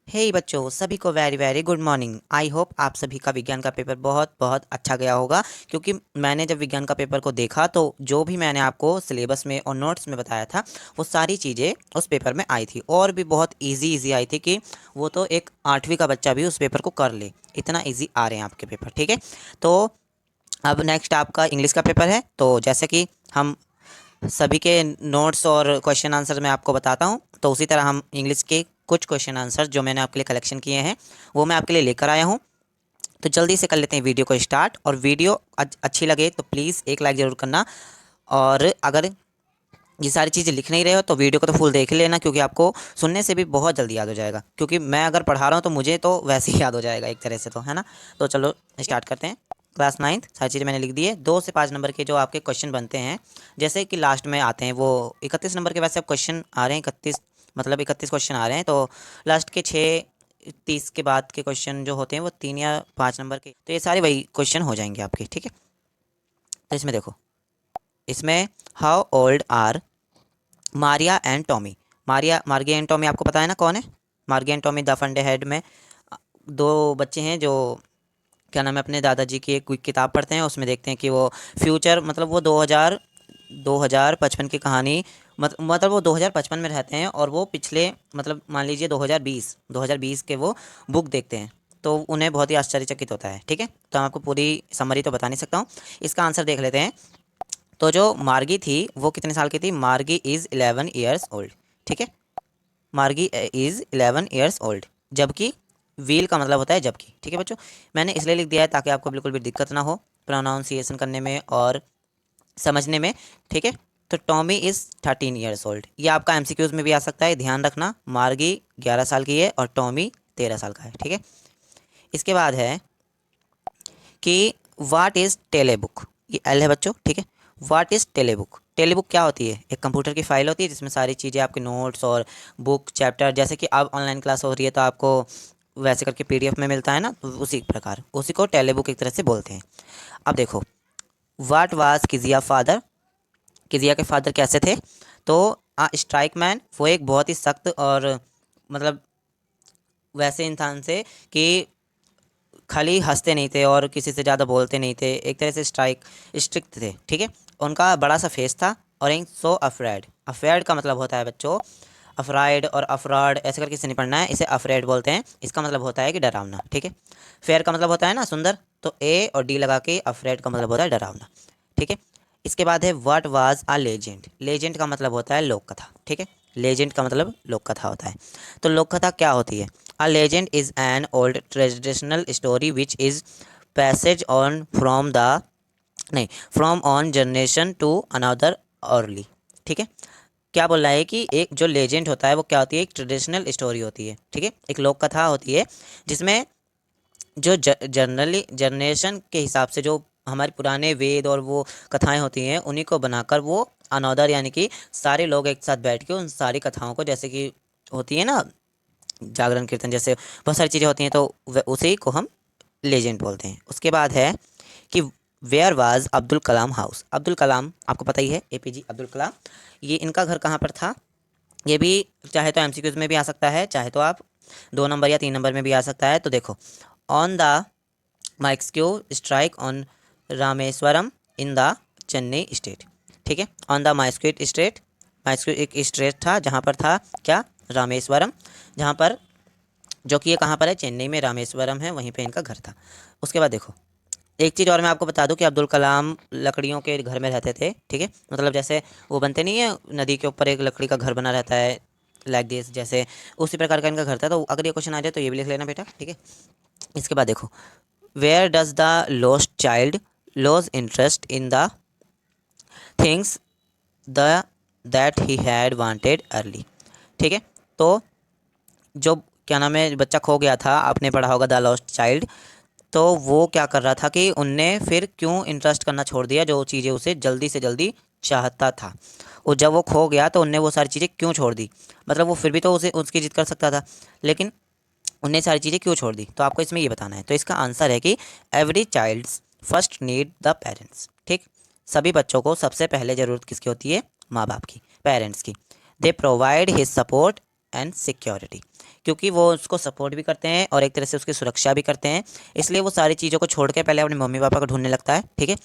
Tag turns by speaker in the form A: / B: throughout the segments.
A: हे बच्चों, सभी को very very good morning. I hope आप सभी का विज्ञान का पेपर बहुत बहुत अच्छा गया होगा। क्योंकि मैंने जब विज्ञान का पेपर को देखा तो जो भी मैंने आपको सिलेबस में और नोट्स में बताया था वो सारी चीज़ें उस पेपर में आई थी और भी बहुत इजी इजी आई थी कि वो तो एक 8वीं का बच्चा भी उस पेपर को कर ले, इतना इजी आ रहे हैं आपके पेपर। ठीक है, तो अब नेक्स्ट आपका इंग्लिश का पेपर है। तो जैसे कि हम सभी के नोट्स और क्वेश्चन आंसर मैं आपको बताता हूँ, तो उसी तरह हम इंग्लिश के कुछ क्वेश्चन आंसर जो मैंने आपके लिए कलेक्शन किए हैं वो मैं आपके लिए लेकर आया हूँ। तो जल्दी से कर लेते हैं वीडियो को स्टार्ट। और वीडियो अच्छी लगे तो प्लीज़ एक लाइक ज़रूर करना। और अगर ये सारी चीज़ें लिख नहीं रहे हो तो वीडियो को तो फुल देख ही लेना, क्योंकि आपको सुनने से भी बहुत जल्दी याद हो जाएगा। क्योंकि मैं अगर पढ़ा रहा हूँ तो मुझे तो वैसे ही याद हो जाएगा एक तरह से, तो है ना। तो चलो स्टार्ट करते हैं। क्लास नाइन्थ सारी चीज़ें मैंने लिख दी है। 2 से 5 नंबर के जो आपके क्वेश्चन बनते हैं, जैसे कि लास्ट में आते हैं वो 31 नंबर के। वैसे अब क्वेश्चन आ रहे हैं 31, मतलब 31 क्वेश्चन आ रहे हैं। तो लास्ट के 6, 30 के बाद के क्वेश्चन जो होते हैं वो 3 या 5 नंबर के, तो ये सारे वही क्वेश्चन हो जाएंगे आपके। ठीक है, तो इसमें देखो, इसमें how old are Maria and Tommy. Margie and Tommy आपको पता है ना कौन है। मार्गी एंड टॉमी द फंडे हेड में दो बच्चे हैं जो, क्या नाम है, अपने दादाजी की एक कोई किताब पढ़ते हैं। उसमें देखते हैं कि वो फ्यूचर, मतलब वो 2055 की कहानी, मतलब वो 2055 में रहते हैं और वो पिछले, मतलब मान लीजिए 2020 के वो बुक देखते हैं। तो उन्हें बहुत ही आश्चर्यचकित होता है। ठीक है, तो मैं आपको पूरी समरी तो बता नहीं सकता हूँ, इसका आंसर देख लेते हैं। तो जो मार्गी थी वो कितने साल की थी। मार्गी इज़ 11 ईयर्स ओल्ड। ठीक है, मार्गी इज़ 11 ईयर्स ओल्ड। जबकि व्हील का मतलब होता है जबकि। ठीक है बच्चों, मैंने इसलिए लिख दिया है ताकि आपको बिल्कुल भी दिक्कत ना हो प्रोनाउंसिएशन करने में और समझने में। ठीक है, तो टॉमी इज़ 13 ईयर्स ओल्ड। ये आपका एमसीक्यूज में भी आ सकता है, ध्यान रखना। मार्गी 11 साल की है और टॉमी 13 साल का है। ठीक है, इसके बाद है कि वाट इज़ टेलीबुक। ये एल है बच्चों। ठीक है, वाट इज़ टेलीबुक। टेलीबुक क्या होती है। एक कंप्यूटर की फाइल होती है जिसमें सारी चीज़ें, आपके नोट्स और बुक चैप्टर, जैसे कि अब ऑनलाइन क्लास हो रही है तो आपको वैसे करके पीडीएफ में मिलता है ना, तो उसी प्रकार उसी को टेलीबुक एक तरह से बोलते हैं। अब देखो, वाट वाज किजिया फादर। किजिया के फादर कैसे थे। तो स्ट्राइक मैन, वो एक बहुत ही सख्त और, मतलब वैसे इंसान से कि खाली हंसते नहीं थे और किसी से ज़्यादा बोलते नहीं थे, एक तरह से स्ट्रिक्ट थे। ठीक है, उनका बड़ा सा फेस था और एक सो अफ्रेड। अफ्रेड का मतलब होता है बच्चों, अफ्राइड और अफराड ऐसे करके इसे नहीं पढ़ना है, इसे अफ्रेड बोलते हैं। इसका मतलब होता है कि डरावना। ठीक है, फेयर का मतलब होता है ना सुंदर, तो ए और डी लगा के अफ्रेड का मतलब होता है डरावना। ठीक है, इसके बाद है what was a legend. Legend का मतलब होता है लोक कथा। ठीक है, लेजेंड का मतलब लोक कथा होता है। तो लोक कथा क्या होती है। A legend is an old traditional story which is passage on from the, नहीं, from on generation to another early. ठीक है, क्या बोल रहा है कि एक जो लेजेंड होता है वो क्या होती है, एक ट्रेडिशनल स्टोरी होती है। ठीक है, एक लोक कथा होती है जिसमें जो जनरली जनरेशन के हिसाब से जो हमारे पुराने वेद और वो कथाएं होती हैं उन्हीं को बनाकर वो अनौदर, यानी कि सारे लोग एक साथ बैठ के उन सारी कथाओं को, जैसे कि होती है ना जागरण कीर्तन, जैसे बहुत सारी चीज़ें होती हैं, तो उसी को हम लेजेंड बोलते हैं। उसके बाद है कि where was Abdul Kalam house. Abdul Kalam आपको पता ही है, एपीजे अब्दुल कलाम। ये इनका घर कहाँ पर था। ये भी चाहे तो एमसीक्यूज में भी आ सकता है, चाहे तो आप 2 नंबर या 3 नंबर में भी आ सकता है। तो देखो, ऑन द माइक्सक्यू strike on Rameswaram in the Chennai state. ठीक है, ऑन द माइस्क्यूट स्टेट। माइस्क्यू एक स्टेट था जहाँ पर था क्या, रामेश्वरम, जहाँ पर, जो कि ये कहाँ पर है, चेन्नई में रामेश्वरम है, वहीं पे इनका घर था। उसके बाद देखो, एक चीज़ और मैं आपको बता दूं कि अब्दुल कलाम लकड़ियों के घर में रहते थे। ठीक है, मतलब जैसे वो बनते नहीं है नदी के ऊपर एक लकड़ी का घर बना रहता है, लाइक दिस, जैसे उसी प्रकार का इनका घर था। तो अगर ये क्वेश्चन आ जाए तो ये भी लिख लेना बेटा। ठीक है, इसके बाद देखो, where does the lost child loss interest in the things the that he had wanted early. ठीक है, तो जो, क्या नाम है, बच्चा खो गया था, आपने पढ़ा होगा द लॉस्ट चाइल्ड। तो वो क्या कर रहा था कि उनने फिर क्यों इंटरेस्ट करना छोड़ दिया, जो चीज़ें उसे जल्दी से जल्दी चाहता था। और जब वो खो गया तो उनने वो सारी चीज़ें क्यों छोड़ दी, मतलब वो फिर भी तो उसे उसकी जिद कर सकता था, लेकिन उनने सारी चीज़ें क्यों छोड़ दी। तो आपको इसमें ये बताना है। तो इसका आंसर है कि every child's first need the parents. ठीक, सभी बच्चों को सबसे पहले ज़रूरत किसकी होती है, माँ बाप की, पेरेंट्स की। They provide his support and security, क्योंकि वो उसको सपोर्ट भी करते हैं और एक तरह से उसकी सुरक्षा भी करते हैं, इसलिए वो सारी चीज़ों को छोड़ के पहले अपने मम्मी पापा को ढूंढने लगता है। ठीक है,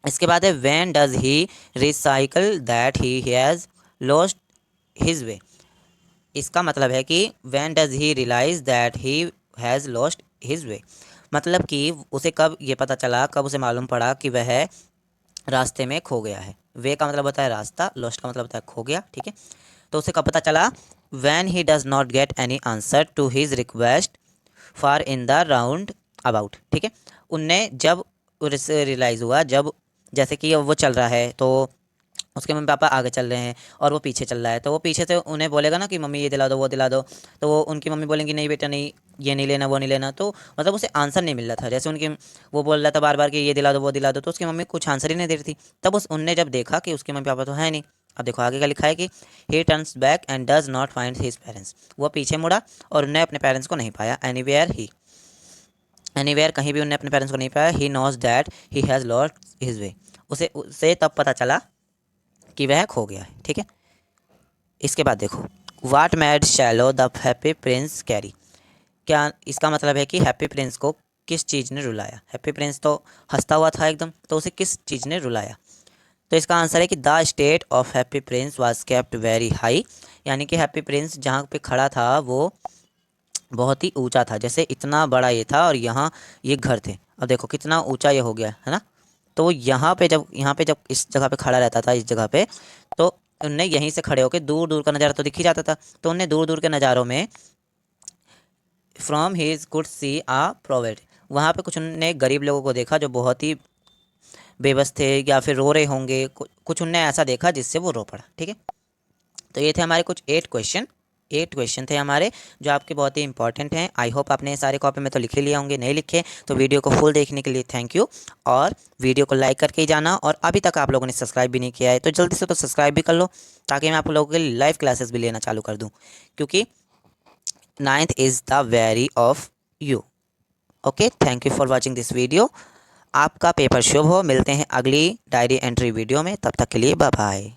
A: इसके बाद है when does he recycle that he has lost his way. इसका मतलब है कि when does he realise that he has lost his way, मतलब कि उसे कब ये पता चला, कब उसे मालूम पड़ा कि वह रास्ते में खो गया है। वे का मतलब होता है रास्ता, लॉस्ट का मतलब होता है खो गया। ठीक है, तो उसे कब पता चला, when he does not get any answer to his request for in the round about. ठीक है, उनने जब रियलाइज़ हुआ, जब जैसे कि वो चल रहा है तो उसके मम्मी पापा आगे चल रहे हैं और वो पीछे चल रहा है, तो वो पीछे से उन्हें बोलेगा ना कि मम्मी ये दिला दो वो दिला दो, तो वो उनकी मम्मी बोलेंगी नहीं बेटा नहीं, ये नहीं लेना वो नहीं लेना, तो मतलब उसे आंसर नहीं मिल रहा था। जैसे उनकी वो बोल रहा था बार बार कि ये दिला दो वो दिला दो, तो उसकी मम्मी कुछ आंसर ही नहीं दे रही थी। तब उनने जब देखा कि उसके मम्मी पापा तो है नहीं, अब देखो आगे का लिखा है कि ही turns back and does not find his parents. वो पीछे मुड़ा और उन्हें अपने पेरेंट्स को नहीं पाया। एनीवेयर कहीं भी उन्हें अपने पेरेंट्स को नहीं पाया। He knows that he has lost his way, उसे तब पता चला कि वह खो गया है। ठीक है, इसके बाद देखो what made swallow the Happy Prince carry. क्या इसका मतलब है कि हैप्पी प्रिंस को किस चीज़ ने रुलाया। हैप्पी प्रिंस तो हंसता हुआ था एकदम, तो उसे किस चीज़ ने रुलाया। तो इसका आंसर है कि the state of happy Prince was kept very high, यानी कि हैप्पी प्रिंस जहाँ पे खड़ा था वो बहुत ही ऊंचा था। जैसे इतना बड़ा ये था और यहाँ ये घर थे, अब देखो कितना ऊंचा ये हो गया है ना। तो यहाँ पे जब इस जगह पे खड़ा रहता था, इस जगह पे, तो उनने यहीं से खड़े होकर दूर दूर का नज़ारा तो दिख ही जाता था। तो उनने दूर दूर के नज़ारों में from his could see a private, वहाँ पे कुछ उनने गरीब लोगों को देखा जो बहुत ही बेबस थे या फिर रो रहे होंगे, कुछ उनने ऐसा देखा जिससे वो रो पड़ा। ठीक है, तो ये थे हमारे कुछ 8 क्वेश्चन थे हमारे, जो आपके बहुत ही इंपॉर्टेंट हैं। आई होप आपने सारे कॉपी में तो लिख ही लिए होंगे, नहीं लिखे तो वीडियो को फुल देखने के लिए थैंक यू, और वीडियो को लाइक करके ही जाना, और अभी तक आप लोगों ने सब्सक्राइब भी नहीं किया है तो जल्दी से तो सब्सक्राइब भी कर लो, ताकि मैं आप लोगों के लिए लाइव क्लासेस भी लेना चालू कर दूँ, क्योंकि 9th is the very of you. Okay, thank you for watching this video. आपका पेपर शुभ हो। मिलते हैं अगली डायरी एंट्री वीडियो में, तब तक के लिए बाय बाय।